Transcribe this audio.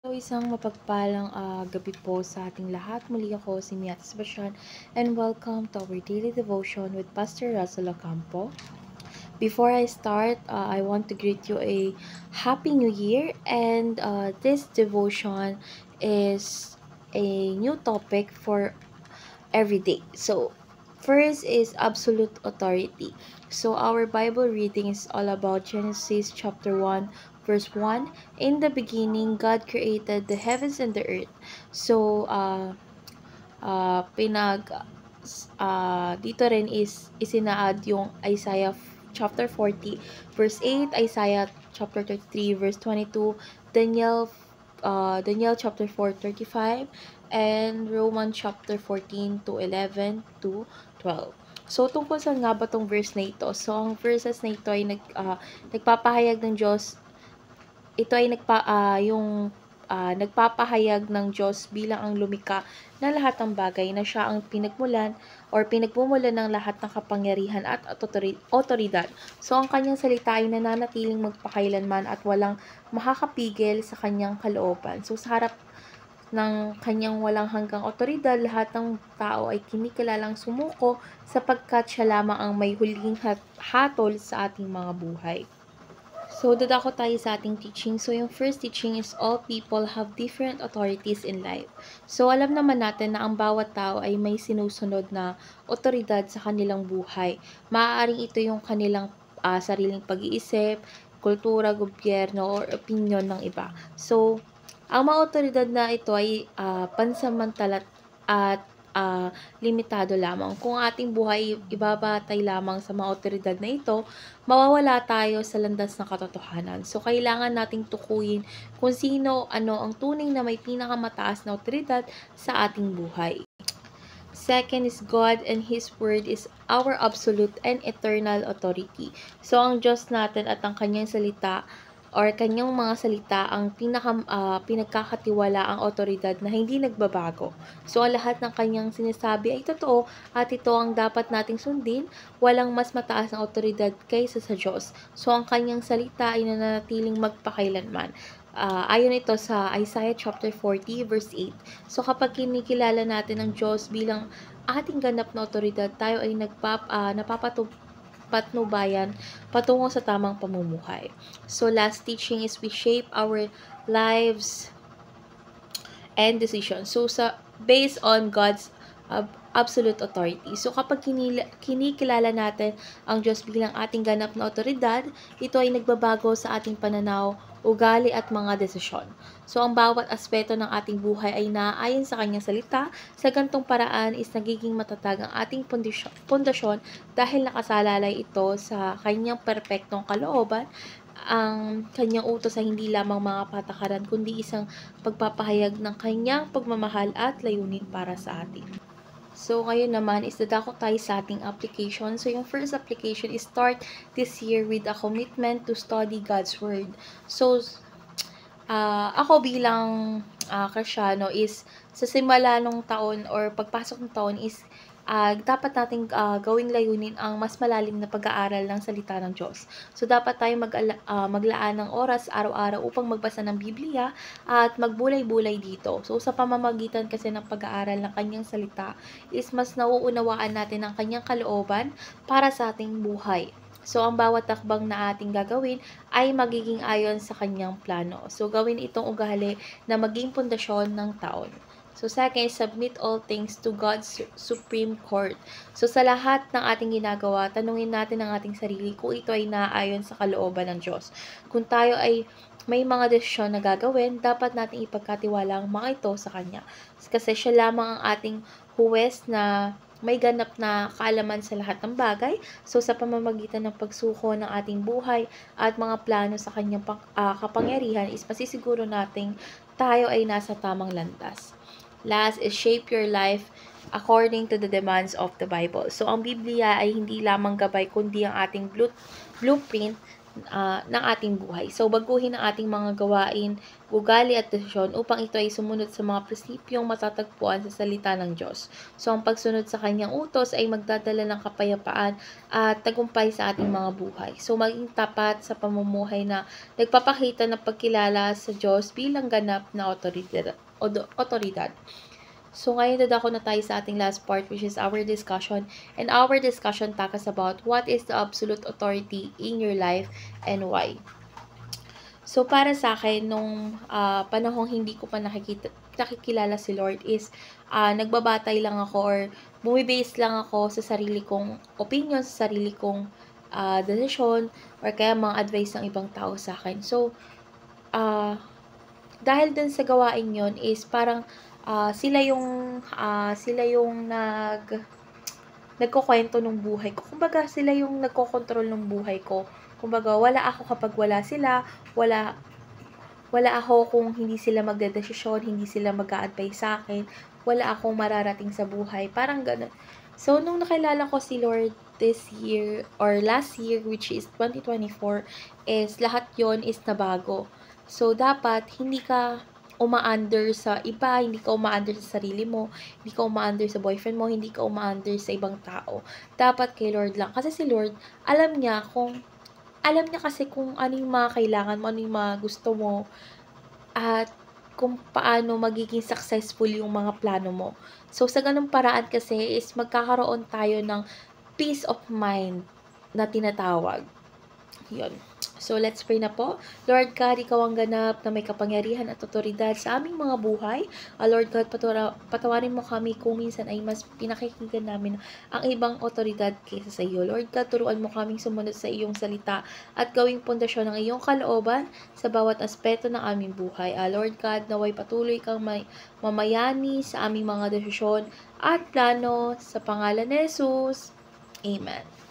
So, isang mapagpalang gabi po sa ating lahat. Muli ako si Mia Sebastian and welcome to our daily devotion with Pastor Russell Ocampo. Before I start, I want to greet you a Happy New Year, and this devotion is a new topic for every day. So, first is absolute authority. So, our Bible reading is all about Genesis chapter 1, verse 1. In the beginning, God created the heavens and the earth. So, dito rin is isinaad yung Isaiah chapter 40, verse 8, Isaiah chapter 33, verse 22, Daniel chapter 4:35, and Romans chapter 14 to 11 to 12. So, tungkol saan nga ba tong verse na ito? So, ang verses na ito ay nagpapahayag ng Diyos. Ito ay nagpapahayag ng Diyos bilang ang lumikha na lahat ng bagay, na siya ang pinagmumulan ng lahat ng kapangyarihan at otoridad. So, ang kanyang salita ay nananatiling magpakailanman at walang makakapigil sa kanyang kalooban. So, sa harap ng kanyang walang hanggang otoridad, lahat ng tao ay kinikilalang sumuko sapagkat siya lamang ang may huling hatol sa ating mga buhay. So, dadako tayo sa ating teaching. So, yung first teaching is all people have different authorities in life. So, alam naman natin na ang bawat tao ay may sinusunod na otoridad sa kanilang buhay. Maaaring ito yung kanilang sariling pag-iisip, kultura, gobyerno, or opinion ng iba. So, ang mga otoridad na ito ay pansamantala at limitado lamang. Kung ating buhay ibabatay lamang sa mga otoridad na ito, mawawala tayo sa landas ng katotohanan. So, kailangan nating tukuyin kung sino, ano ang tunay na may pinakamataas na otoridad sa ating buhay. Second is God, and His Word is our absolute and eternal authority. So, ang Diyos natin at ang Kanyang salita or kanyang mga salita ang pinagkakatiwalaang otoridad na hindi nagbabago. So, ang lahat ng kanyang sinasabi ay totoo at ito ang dapat nating sundin. Walang mas mataas na otoridad kaysa sa Diyos. So, ang kanyang salita ay nananatiling magpakailanman. Ayon ito sa Isaiah chapter 40 verse 8. So, kapag kinikilala natin ang Diyos bilang ating ganap na otoridad, tayo ay patnubayan patungo sa tamang pamumuhay. So, last teaching is we shape our lives and decisions. So, based on God's absolute authority. So, kapag kinikilala natin ang Diyos bilang ating ganap na otoridad, ito ay nagbabago sa ating pananaw, ugali at mga desisyon. So, ang bawat aspeto ng ating buhay ay naaayon sa kanyang salita. Sa gantong paraan is nagiging matatag ang ating pundasyon dahil nakasalalay ito sa kanyang perpektong kalooban. Ang kanyang utos ay hindi lamang mga patakaran, kundi isang pagpapahayag ng kanyang pagmamahal at layunin para sa atin. So, ngayon naman is dadako tayo sa ating application. So, yung first application is start this year with a commitment to study God's Word. So, ako bilang Kristyano is sa simula nung taon or pagpasok ng taon is dapat nating gawing layunin ang mas malalim na pag-aaral ng salita ng Diyos. So, dapat tayo maglaan ng oras araw-araw upang magbasa ng Biblia at magbulay-bulay dito. So, sa pamamagitan kasi ng pag-aaral ng kanyang salita is mas nauunawaan natin ang kanyang kalooban para sa ating buhay. So, ang bawat takbang na ating gagawin ay magiging ayon sa kanyang plano. So, gawin itong ugali na maging pundasyon ng taon. So, second, submit all things to God's Supreme Court. So, sa lahat ng ating ginagawa, tanungin natin ang ating sarili kung ito ay naaayon sa kalooban ng Diyos. Kung tayo ay may mga desisyon na gagawin, dapat nating ipagkatiwala ang mga ito sa Kanya. Kasi siya lamang ang ating huwes na may ganap na kaalaman sa lahat ng bagay. So, sa pamamagitan ng pagsuko ng ating buhay at mga plano sa kanyang kapangyarihan is masisiguro nating tayo ay nasa tamang landas. Last is shape your life according to the demands of the Bible. So, ang Biblia ay hindi lamang gabay kundi ang ating blueprint ng ating buhay. So, baguhin ang ating mga gawain, ugali at desisyon upang ito ay sumunod sa mga prinsipyong matatagpuan sa salita ng Diyos. So, ang pagsunod sa kanyang utos ay magdadala ng kapayapaan at tagumpay sa ating mga buhay. So, maging tapat sa pamumuhay na nagpapakita ng pagkilala sa Diyos bilang ganap na otoridad. So, ngayon dadako na tayo sa ating last part, which is our discussion. And our discussion tackles about what is the absolute authority in your life and why. So, para sa akin, nung panahong hindi ko pa nakikilala si Lord is nagbabatay lang ako or bumibase lang ako sa sarili kong opinion, sa sarili kong desisyon, or kaya mga advice ng ibang tao sa akin. So, dahil dun sa gawain yon is parang sila yung nagkukwento ng buhay ko. Kumbaga, sila yung nagkokontrol ng buhay ko. Kumbaga, wala ako kapag wala sila, wala ako kung hindi sila magdedesisyon, hindi sila mag-a-advise sa akin, wala akong mararating sa buhay. Parang ganun. So, nung nakilala ko si Lord this year, or last year, which is 2024, is lahat yon is nabago. So, dapat hindi ka uma-under sa iba, hindi ka uma-under sa sarili mo, hindi ka uma-under sa boyfriend mo, hindi ka uma-under sa ibang tao. Dapat kay Lord lang. Kasi si Lord, alam niya kasi kung ano yung mga kailangan mo, ano yung mga gusto mo, at kung paano magiging successful yung mga plano mo. So, sa ganung paraan kasi is magkakaroon tayo ng peace of mind na tinatawag. Yun. So, let's pray na po. Lord God, Ikaw ang ganap na may kapangyarihan at otoridad sa aming mga buhay. Lord God, patawarin mo kami kung minsan ay mas pinakikinggan namin ang ibang otoridad kaysa sa iyo. Lord God, turuan mo kaming sumunod sa iyong salita at gawing pundasyon ng iyong kalooban sa bawat aspeto ng aming buhay. Lord God, naway patuloy kang mamayani sa aming mga desisyon at plano sa pangalan ni Jesus. Amen.